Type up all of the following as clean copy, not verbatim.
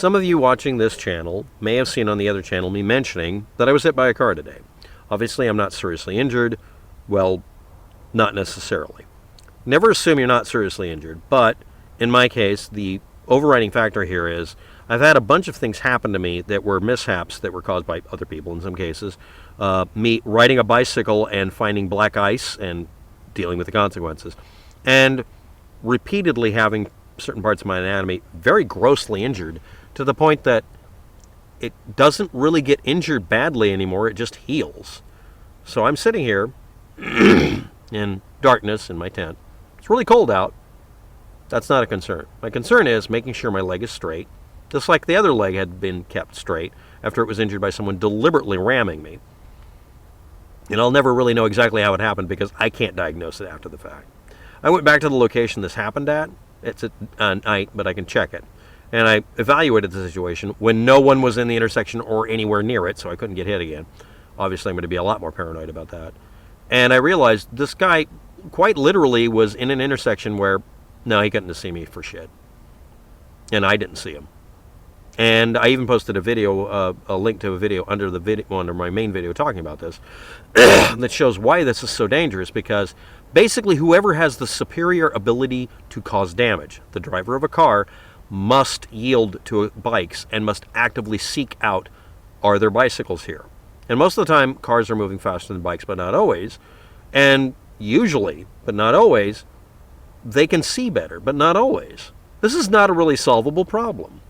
Some of you watching this channel may have seen on the other channel me mentioning that I was hit by a car today. Obviously, I'm not seriously injured. Well, not necessarily. Never assume you're not seriously injured, but in my case, the overriding factor here is I've had a bunch of things happen to me that were mishaps that were caused by other people in some cases. Me riding a bicycle and finding black ice and dealing with the consequences. And repeatedly having certain parts of my anatomy very grossly injured to the point that it doesn't really get injured badly anymore, it just heals. So I'm sitting here in darkness in my tent. It's really cold out. That's not a concern. My concern is making sure my leg is straight, just like the other leg had been kept straight after it was injured by someone deliberately ramming me. And I'll never really know exactly how it happened because I can't diagnose it after the fact. I went back to the location this happened at. It's at night, but I can check it. And I evaluated the situation when no one was in the intersection or anywhere near it, so I couldn't get hit again. Obviously, I'm going to be a lot more paranoid about that. And I realized this guy quite literally was in an intersection where, no, he couldn't have seen me for shit. And I didn't see him. And I even posted a video, a link to a video under the video, under my main video talking about this, that shows why this is so dangerous, because basically whoever has the superior ability to cause damage, the driver of a car, must yield to bikes and must actively seek out, are there bicycles here? And most of the time, cars are moving faster than bikes, but not always. And usually, but not always, they can see better, but not always. This is not a really solvable problem.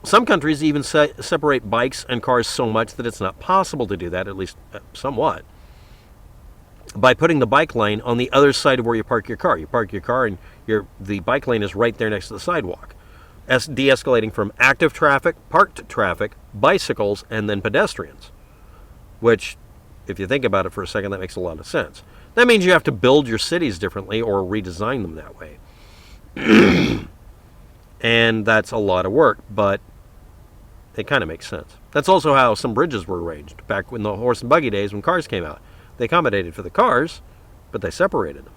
Some countries even separate bikes and cars so much that it's not possible to do that, at least somewhat, by putting the bike lane on the other side of where you park your car. You park your car and the bike lane is right there next to the sidewalk. As de-escalating from active traffic, parked traffic, bicycles, and then pedestrians. Which, if you think about it for a second, that makes a lot of sense. That means you have to build your cities differently or redesign them that way. And that's a lot of work, but it kind of makes sense. That's also how some bridges were arranged back in the horse and buggy days when cars came out. They accommodated for the cars, but they separated them.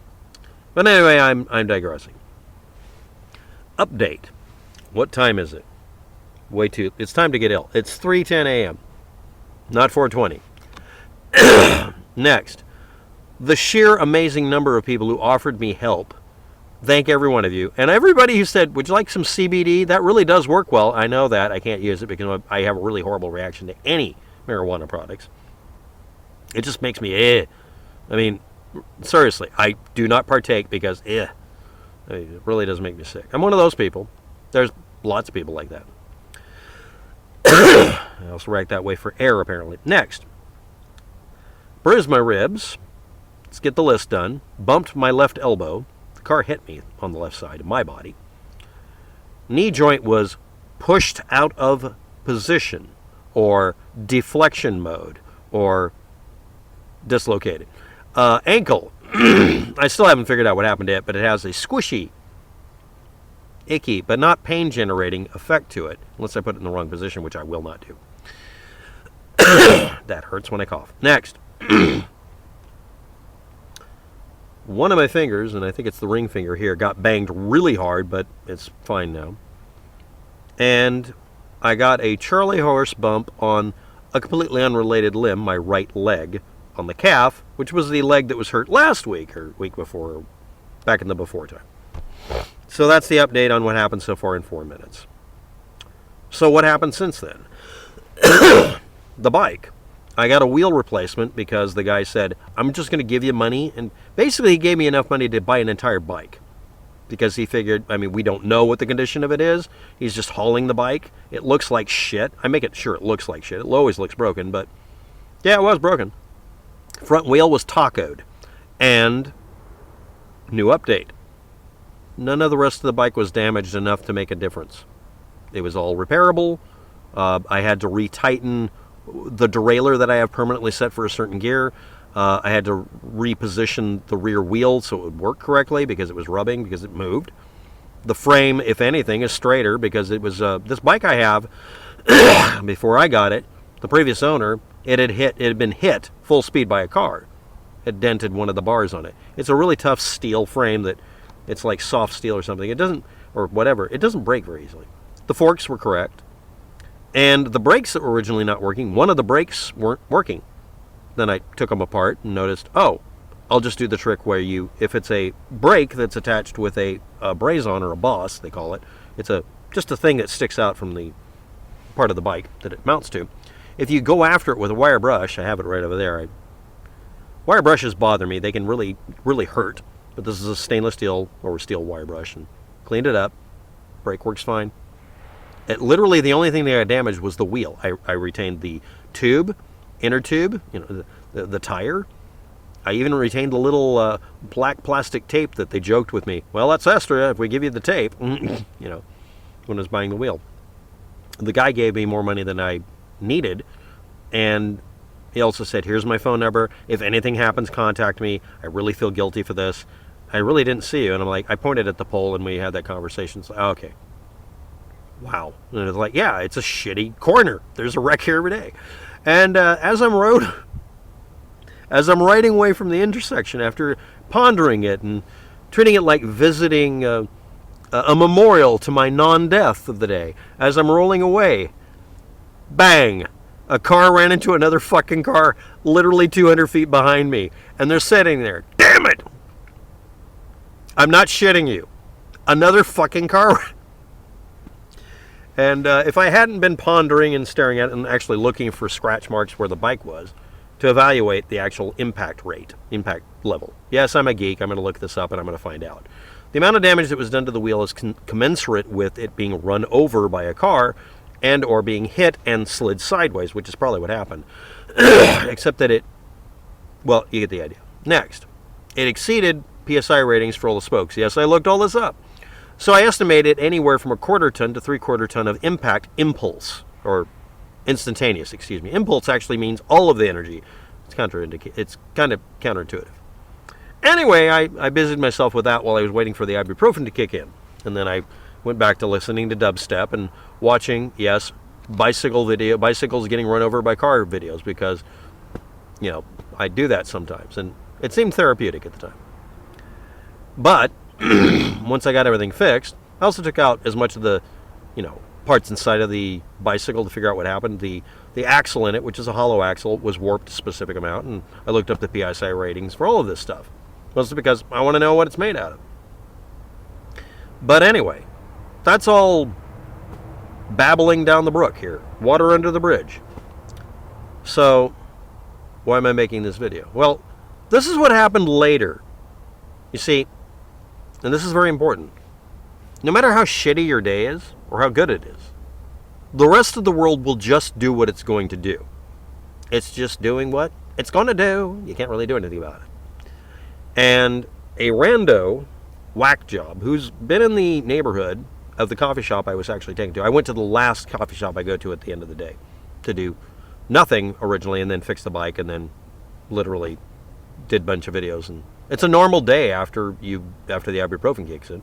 But anyway, I'm digressing. Update. What time is it? It's time to get ill. It's 3:10 a.m. Not 4:20. Next. The sheer amazing number of people who offered me help. Thank every one of you. And everybody who said, would you like some CBD? That really does work well. I know that. I can't use it because I have a really horrible reaction to any marijuana products. It just makes me I mean, seriously, I do not partake because I mean, it really does make me sick. I'm one of those people. There's lots of people like that. I also react that way for air, apparently. Next. Bruised my ribs. Let's get the list done. Bumped my left elbow. The car hit me on the left side of my body. Knee joint was pushed out of position, or deflection mode, or dislocated. Ankle. I still haven't figured out what happened to it, but it has a squishy, icky, but not pain-generating effect to it, unless I put it in the wrong position, which I will not do. That hurts when I cough. Next. One of my fingers, and I think it's the ring finger here, got banged really hard, but it's fine now. And I got a Charlie horse bump on a completely unrelated limb, my right leg, on the calf, which was the leg that was hurt last week, or week before, or back in the before time. So that's the update on what happened so far in 4 minutes. So what happened since then? The bike. I got a wheel replacement because the guy said, I'm just going to give you money. And basically he gave me enough money to buy an entire bike. Because he figured, I mean, we don't know what the condition of it is. He's just hauling the bike. It looks like shit. I make it sure it looks like shit. It always looks broken, but yeah, it was broken. Front wheel was tacoed. And new update. None of the rest of the bike was damaged enough to make a difference. It was all repairable. I had to retighten the derailleur that I have permanently set for a certain gear. I had to reposition the rear wheel so it would work correctly because it was rubbing, because it moved. The frame, if anything, is straighter because it was this bike I have, before I got it, the previous owner, it had been hit full speed by a car. It dented one of the bars on it. It's a really tough steel frame that it's like soft steel or something. It doesn't, or whatever, it doesn't break very easily. The forks were correct. And the brakes that were originally not working, one of the brakes weren't working. Then I took them apart and noticed, oh, I'll just do the trick where if it's a brake that's attached with a braze-on or a boss, they call it, it's just a thing that sticks out from the part of the bike that it mounts to. If you go after it with a wire brush, I have it right over there. Wire brushes bother me. They can really, really hurt. But this is a stainless steel or steel wire brush, and cleaned it up. Brake works fine. Literally, the only thing that got damaged was the wheel. I retained the tube, inner tube, the tire. I even retained the little black plastic tape that they joked with me. Well, that's extra if we give you the tape, when I was buying the wheel. The guy gave me more money than I needed, and he also said, here's my phone number. If anything happens, contact me. I really feel guilty for this. I really didn't see you. And I'm like, I pointed at the pole, and we had that conversation. It's like, oh, okay. Wow. And it was like, yeah, it's a shitty corner. There's a wreck here every day. And as I'm riding away from the intersection, after pondering it and treating it like visiting a memorial to my non-death of the day, as I'm rolling away, bang! A car ran into another fucking car literally 200 feet behind me. And they're sitting there. Damn it! I'm not shitting you. Another fucking car. And if I hadn't been pondering and staring at it and actually looking for scratch marks where the bike was to evaluate the actual impact rate, impact level. Yes, I'm a geek. I'm going to look this up and I'm going to find out. The amount of damage that was done to the wheel is commensurate with it being run over by a car and or being hit and slid sideways, which is probably what happened. Except that well, you get the idea. Next, it exceeded PSI ratings for all the spokes. Yes, I looked all this up. So I estimated anywhere from 1/4 ton to 3/4 ton of impact impulse, or instantaneous, excuse me. Impulse actually means all of the energy. It's kind of counterintuitive. Anyway, I busied myself with that while I was waiting for the ibuprofen to kick in. And then I went back to listening to dubstep and watching, yes, bicycles getting run over by car videos, because, I do that sometimes. And it seemed therapeutic at the time. But once I got everything fixed, I also took out as much of the, parts inside of the bicycle to figure out what happened. The axle in it, which is a hollow axle, was warped a specific amount, and I looked up the PSI ratings for all of this stuff. Mostly because I want to know what it's made out of. But anyway, that's all babbling down the brook here. Water under the bridge. So, why am I making this video? Well, this is what happened later. You see, and this is very important. No matter how shitty your day is, or how good it is, the rest of the world will just do what it's going to do. It's just doing what it's going to do. You can't really do anything about it. And a rando whack job who's been in the neighborhood of the coffee shop I was actually taken to. I went to the last coffee shop I go to at the end of the day to do nothing originally, and then fix the bike, and then literally did a bunch of videos. And it's a normal day after the ibuprofen kicks in.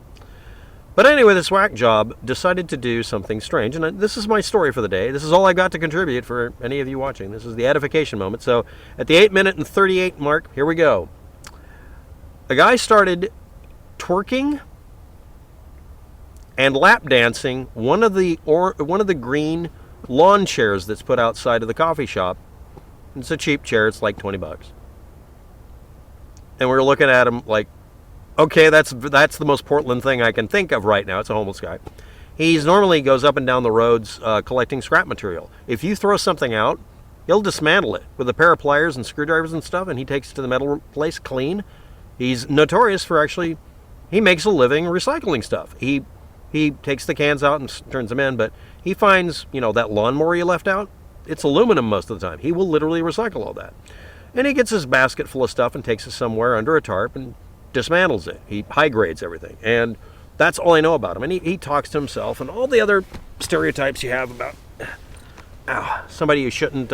But anyway, this whack job decided to do something strange, and this is my story for the day. This is all I got to contribute for any of you watching. This is the edification moment. So at the 8-minute and 38 mark, here we go. A guy started twerking and lap dancing one of the green lawn chairs that's put outside of the coffee shop. It's a cheap chair. It's like $20. And we were looking at him like, okay, that's the most Portland thing I can think of right now. It's a homeless guy. He's normally goes up and down the roads collecting scrap material. If you throw something out, he'll dismantle it with a pair of pliers and screwdrivers and stuff, and he takes it to the metal place clean. He's notorious for he makes a living recycling stuff. He takes the cans out and turns them in, but he finds, that lawnmower you left out, it's aluminum most of the time. He will literally recycle all that. And he gets his basket full of stuff and takes it somewhere under a tarp and dismantles it. He high grades everything. And that's all I know about him. And he talks to himself and all the other stereotypes you have about somebody you shouldn't,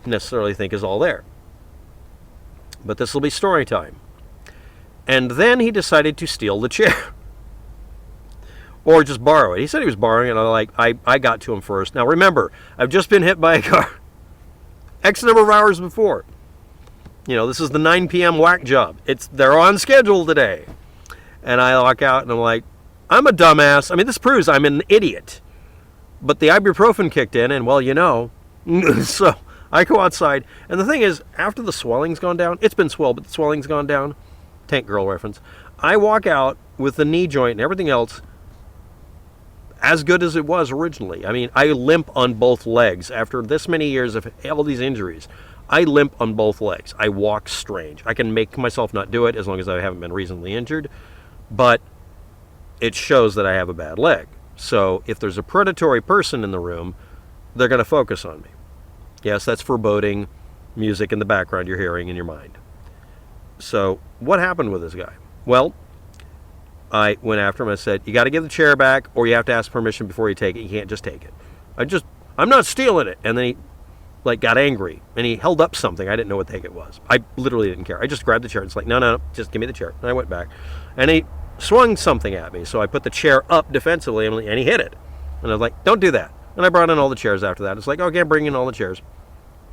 necessarily think is all there. But this will be story time. And then he decided to steal the chair. Or just borrow it. He said he was borrowing it, and I got to him first. Now remember, I've just been hit by a car X number of hours before. This is the 9 p.m. whack job. They're on schedule today. And I walk out and I'm like, I'm a dumbass. I mean, this proves I'm an idiot. But the ibuprofen kicked in, and well, so I go outside, and the thing is, after the swelling's gone down, it's been swelled, but the swelling's gone down, Tank Girl reference, I walk out with the knee joint and everything else as good as it was originally. I mean, I limp on both legs. After this many years of all these injuries, I limp on both legs. I walk strange. I can make myself not do it as long as I haven't been recently injured, but it shows that I have a bad leg. So if there's a predatory person in the room, they're going to focus on me. Yes, that's foreboding music in the background you're hearing in your mind. So what happened with this guy? Well, I went after him. I said, you got to give the chair back, or you have to ask permission before you take it. You can't just take it. I'm not stealing it. And then he got angry, and he held up something. I didn't know what the heck it was. I literally didn't care. I just grabbed the chair. It's like, no, just give me the chair. And I went back, and he swung something at me. So I put the chair up defensively, and he hit it. And I was like, don't do that. And I brought in all the chairs after that. It's like, okay, bring in all the chairs.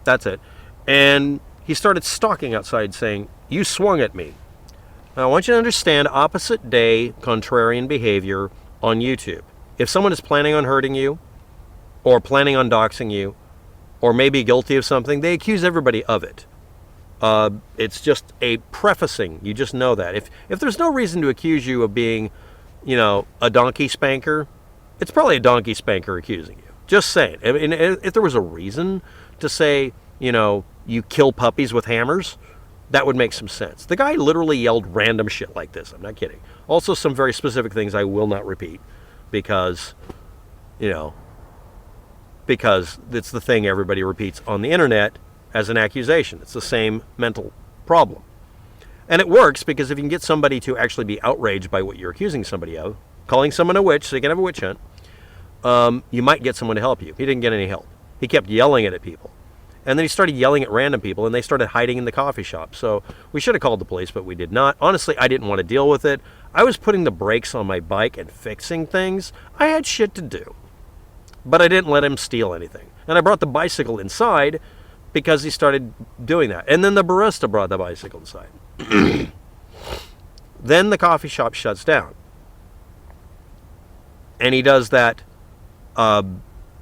That's it. And he started stalking outside saying, you swung at me. Now, I want you to understand opposite day contrarian behavior on YouTube. If someone is planning on hurting you, or planning on doxing you, or maybe guilty of something, they accuse everybody of it. It's just a prefacing. You just know that. If there's no reason to accuse you of being, a donkey spanker, it's probably a donkey spanker accusing you. Just saying. I mean, if there was a reason to say, you kill puppies with hammers, that would make some sense. The guy literally yelled random shit like this. I'm not kidding. Also, some very specific things I will not repeat because it's the thing everybody repeats on the internet as an accusation. It's the same mental problem. And it works because if you can get somebody to actually be outraged by what you're accusing somebody of, calling someone a witch so you can have a witch hunt, you might get someone to help you. He didn't get any help. He kept yelling it at people. And then he started yelling at random people, and they started hiding in the coffee shop. So we should have called the police, but we did not. Honestly, I didn't want to deal with it. I was putting the brakes on my bike and fixing things. I had shit to do. But I didn't let him steal anything. And I brought the bicycle inside because he started doing that. And then the barista brought the bicycle inside. Then the coffee shop shuts down. And he does that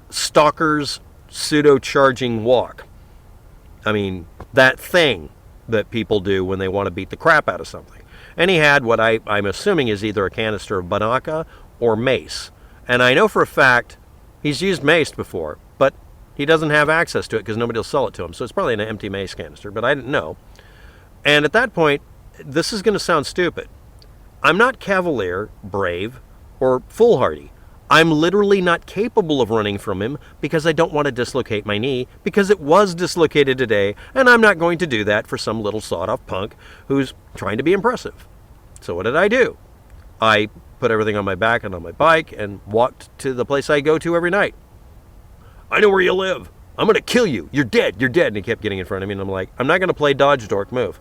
stalker's pseudo-charging walk. I mean, that thing that people do when they want to beat the crap out of something. And he had what I'm assuming is either a canister of Banaka or mace. And I know for a fact he's used mace before, but he doesn't have access to it because nobody will sell it to him. So it's probably an empty mace canister, but I didn't know. And at that point, this is going to sound stupid. I'm not cavalier, brave, or foolhardy. I'm literally not capable of running from him because I don't want to dislocate my knee because it was dislocated today, and I'm not going to do that for some little sawed-off punk who's trying to be impressive. So what did I do? I put everything on my back and on my bike and walked to the place I go to every night. I know where you live. I'm going to kill you. You're dead. You're dead. And he kept getting in front of me, and I'm like, I'm not going to play dodge dork move.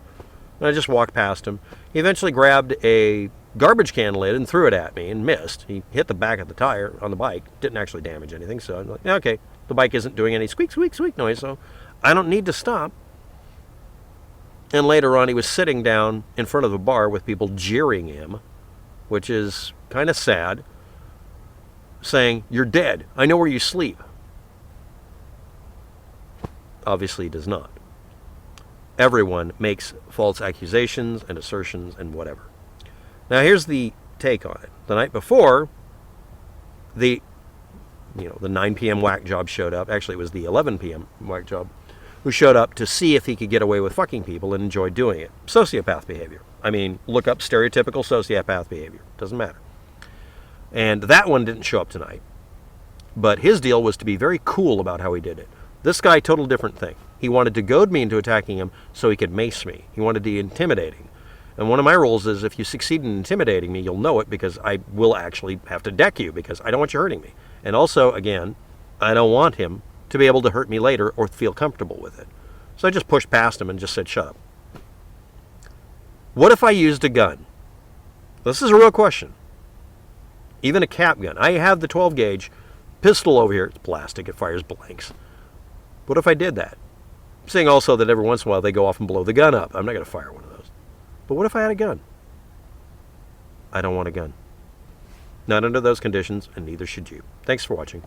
And I just walked past him. He eventually grabbed a garbage can lid and threw it at me and missed. He hit the back of the tire on the bike. Didn't actually damage anything. So I'm like, okay, the bike isn't doing any squeak, squeak, squeak noise, so I don't need to stop. And later on, he was sitting down in front of the bar with people jeering him, which is kind of sad, saying, you're dead. I know where you sleep. Obviously, he does not. Everyone makes false accusations and assertions and whatever. Now, here's the take on it. The night before, the 9 p.m. whack job showed up. Actually, it was the 11 p.m. whack job who showed up to see if he could get away with fucking people and enjoy doing it. Sociopath behavior. I mean, look up stereotypical sociopath behavior. Doesn't matter. And that one didn't show up tonight. But his deal was to be very cool about how he did it. This guy, total different thing. He wanted to goad me into attacking him so he could mace me. He wanted to be intimidating. And one of my rules is if you succeed in intimidating me, you'll know it because I will actually have to deck you because I don't want you hurting me. And also, again, I don't want him to be able to hurt me later or feel comfortable with it. So I just pushed past him and just said, shut up. What if I used a gun? This is a real question. Even a cap gun. I have the 12 gauge pistol over here. It's plastic. It fires blanks. What if I did that? I'm saying also that every once in a while they go off and blow the gun up. I'm not going to fire one of those. But what if I had a gun? I don't want a gun. Not under those conditions, and neither should you. Thanks for watching.